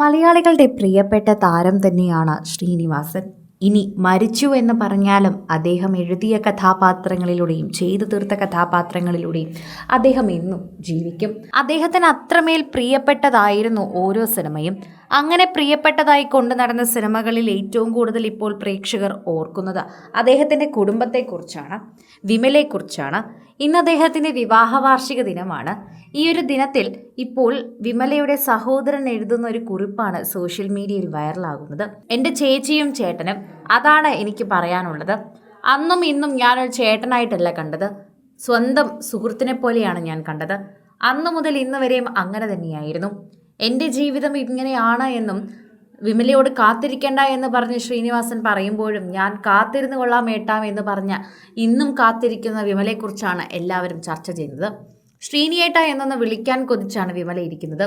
മലയാളികളുടെ പ്രിയപ്പെട്ട താരം തന്നെയാണ് ശ്രീനിവാസൻ. ഇനി മരിച്ചു എന്ന് പറഞ്ഞാലും അദ്ദേഹം എഴുതിയ കഥാപാത്രങ്ങളിലൂടെയും ചെയ്തു തീർത്ത കഥാപാത്രങ്ങളിലൂടെയും അദ്ദേഹം എന്നും ജീവിക്കും. അദ്ദേഹത്തിന് അത്രമേൽ പ്രിയപ്പെട്ടതായിരുന്നു ഓരോ സിനിമയും. അങ്ങനെ പ്രിയപ്പെട്ടതായി കൊണ്ടു നടന്ന സിനിമകളിൽ ഏറ്റവും കൂടുതൽ ഇപ്പോൾ പ്രേക്ഷകർ ഓർക്കുന്നത് അദ്ദേഹത്തിൻ്റെ കുടുംബത്തെക്കുറിച്ചാണ്, വിമലയെക്കുറിച്ചാണ്. ഇന്ന് അദ്ദേഹത്തിൻ്റെ വിവാഹ വാർഷിക ദിനമാണ്. ഈ ഒരു ദിനത്തിൽ ഇപ്പോൾ വിമലയുടെ സഹോദരൻ എഴുതുന്ന ഒരു കുറിപ്പാണ് സോഷ്യൽ മീഡിയയിൽ വൈറലാകുന്നത്. എൻ്റെ ചേച്ചിയും ചേട്ടനും, അതാണ് എനിക്ക് പറയാനുള്ളത്. അന്നും ഇന്നും ഞാനൊരു ചേട്ടനായിട്ടല്ല കണ്ടത്, സ്വന്തം സുഹൃത്തിനെ പോലെയാണ് ഞാൻ കണ്ടത്. അന്നു മുതൽ ഇന്ന് വരെയും അങ്ങനെ തന്നെയായിരുന്നു. എൻ്റെ ജീവിതം ഇങ്ങനെയാണ് എന്നും വിമലയോട് കാത്തിരിക്കേണ്ട എന്ന് പറഞ്ഞ് ശ്രീനിവാസൻ പറയുമ്പോഴും ഞാൻ കാത്തിരുന്ന് കൊള്ളാം ഏട്ടാം എന്ന് പറഞ്ഞ ഇന്നും കാത്തിരിക്കുന്ന വിമലയെക്കുറിച്ചാണ് എല്ലാവരും ചർച്ച ചെയ്യുന്നത്. ശ്രീനിയേട്ട എന്നൊന്ന് വിളിക്കാൻ കൊതിച്ചാണ് വിമല ഇരിക്കുന്നത്.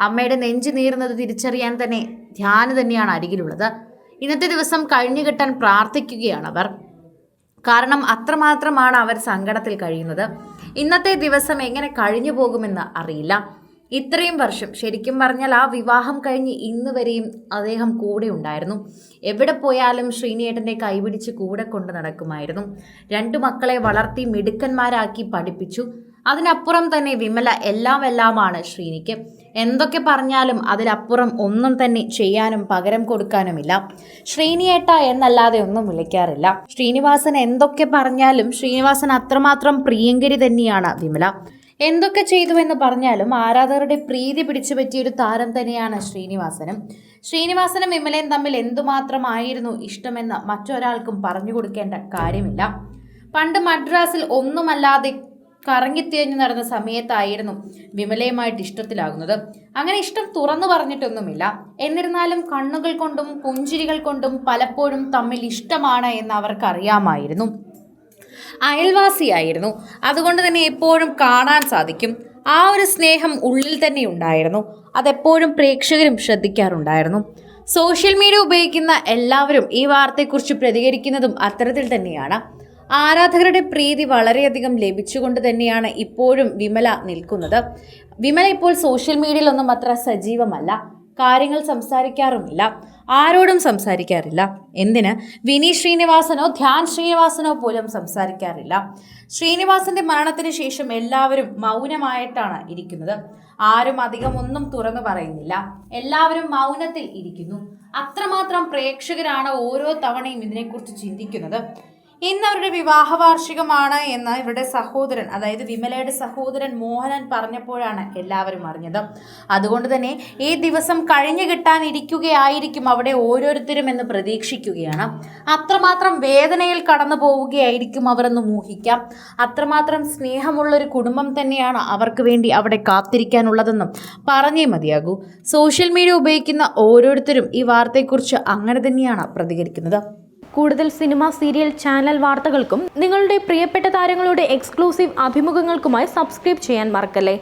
അമ്മയുടെ നെഞ്ചു നീറുന്നത് തിരിച്ചറിയാൻ തന്നെ ധ്യാന തന്നെയാണ് അരികിലുള്ളത്. ഇന്നത്തെ ദിവസം കഴിഞ്ഞു കിട്ടാൻ പ്രാർത്ഥിക്കുകയാണ് അവർ. കാരണം അത്രമാത്രമാണ് അവർ സങ്കടത്തിൽ കഴിയുന്നത്. ഇന്നത്തെ ദിവസം എങ്ങനെ കഴിഞ്ഞു പോകുമെന്ന് അറിയില്ല. ഇത്രയും വർഷം, ശരിക്കും പറഞ്ഞാൽ ആ വിവാഹം കഴിഞ്ഞ് ഇന്ന് വരെയും അദ്ദേഹം കൂടെ ഉണ്ടായിരുന്നു. എവിടെ പോയാലും ശ്രീനിയേട്ടൻ്റെ കൈപിടിച്ച് കൂടെ കൊണ്ട് നടക്കുമായിരുന്നു. രണ്ടു മക്കളെ വളർത്തി മിടുക്കന്മാരാക്കി പഠിപ്പിച്ചു. അതിനപ്പുറം തന്നെ വിമല എല്ലാമാണ് ശ്രീനിക്ക്. എന്തൊക്കെ പറഞ്ഞാലും അതിലപ്പുറം ഒന്നും തന്നെ ചെയ്യാനും പകരം കൊടുക്കാനുമില്ല. ശ്രീനിയേട്ട എന്നല്ലാതെ ഒന്നും വിളിക്കാറില്ല. ശ്രീനിവാസൻ എന്തൊക്കെ പറഞ്ഞാലും ശ്രീനിവാസൻ അത്രമാത്രം പ്രിയങ്കരി തന്നെയാണ് വിമല. എന്തൊക്കെ ചെയ്തുവെന്ന് പറഞ്ഞാലും ആരാധകരുടെ പ്രീതി പിടിച്ചു പറ്റിയൊരു താരം തന്നെയാണ് ശ്രീനിവാസനും വിമലയും തമ്മിൽ എന്തുമാത്രമായിരുന്നു ഇഷ്ടമെന്ന് മറ്റൊരാൾക്കും പറഞ്ഞു കൊടുക്കേണ്ട കാര്യമില്ല. പണ്ട് മദ്രാസിൽ ഒന്നുമല്ലാതെ കറങ്ങിത്തിരിഞ്ഞു നടന്ന സമയത്തായിരുന്നു വിമലയുമായിട്ട് ഇഷ്ടത്തിലാകുന്നത്. അങ്ങനെ ഇഷ്ടം തുറന്നു പറഞ്ഞിട്ടൊന്നുമില്ല. എന്നിരുന്നാലും കണ്ണുകൾ കൊണ്ടും പുഞ്ചിരികൾ കൊണ്ടും പലപ്പോഴും തമ്മിൽ ഇഷ്ടമാണ് എന്ന് അവർക്കറിയാമായിരുന്നു. അയൽവാസിയായിരുന്നു, അതുകൊണ്ട് തന്നെ എപ്പോഴും കാണാൻ സാധിക്കും. ആ ഒരു സ്നേഹം ഉള്ളിൽ തന്നെ ഉണ്ടായിരുന്നു. അതെപ്പോഴും പ്രേക്ഷകരും ശ്രദ്ധിക്കാറുണ്ടായിരുന്നു. സോഷ്യൽ മീഡിയ ഉപയോഗിക്കുന്ന എല്ലാവരും ഈ വാർത്തയെക്കുറിച്ച് പ്രതികരിക്കുന്നതും അത്തരത്തിൽ തന്നെയാണ്. ആരാധകരുടെ പ്രീതി വളരെയധികം ലഭിച്ചുകൊണ്ട് തന്നെയാണ് ഇപ്പോഴും വിമല നിൽക്കുന്നത്. വിമല ഇപ്പോൾ സോഷ്യൽ മീഡിയയിലൊന്നും അത്ര സജീവമല്ല, കാര്യങ്ങൾ സംസാരിക്കാറുമില്ല, ആരോടും സംസാരിക്കാറില്ല. എന്തിന് വിനീത് ശ്രീനിവാസനോ ധ്യാൻ ശ്രീനിവാസനോ പോലും സംസാരിക്കാറില്ല. ശ്രീനിവാസന്റെ മരണത്തിന് ശേഷം എല്ലാവരും മൗനമായിട്ടാണ് ഇരിക്കുന്നത്. ആരും അധികം ഒന്നും തുറന്നു പറയുന്നില്ല. എല്ലാവരും മൗനത്തിൽ ഇരിക്കുന്നു. അത്രമാത്രം പ്രേക്ഷകരാണ് ഓരോ തവണയും ഇതിനെക്കുറിച്ച് ചിന്തിക്കുന്നത്. ഇന്ന് അവരുടെ വിവാഹ വാർഷികമാണ് എന്ന് ഇവരുടെ സഹോദരൻ, അതായത് വിമലയുടെ സഹോദരൻ മോഹനൻ പറഞ്ഞപ്പോഴാണ് എല്ലാവരും അറിഞ്ഞത്. അതുകൊണ്ട് തന്നെ ഈ ദിവസം കഴിഞ്ഞു കിട്ടാനിരിക്കുകയായിരിക്കും അവിടെ ഓരോരുത്തരും എന്ന് പ്രതീക്ഷിക്കുകയാണ്. അത്രമാത്രം വേദനയിൽ കടന്നു പോവുകയായിരിക്കും അവർ എന്ന് ഊഹിക്കാം. അത്രമാത്രം സ്നേഹമുള്ളൊരു കുടുംബം തന്നെയാണ് അവർക്ക് വേണ്ടി അവിടെ കാത്തിരിക്കാനുള്ളതെന്നും പറഞ്ഞേ മതിയാകൂ. സോഷ്യൽ മീഡിയ ഉപയോഗിക്കുന്ന ഓരോരുത്തരും ഈ വാർത്തയെക്കുറിച്ച് അങ്ങനെ തന്നെയാണ് പ്രതികരിക്കുന്നത്. കൂടുതൽ സിനിമ, സീരിയൽ, ചാനൽ വാർത്തകൾക്കും നിങ്ങളുടെ പ്രിയപ്പെട്ട താരങ്ങളുടെ എക്സ്ക്ലൂസീവ് അഭിമുഖങ്ങൾക്കുമായി സബ്സ്ക്രൈബ് ചെയ്യാൻ മറക്കല്ലേ.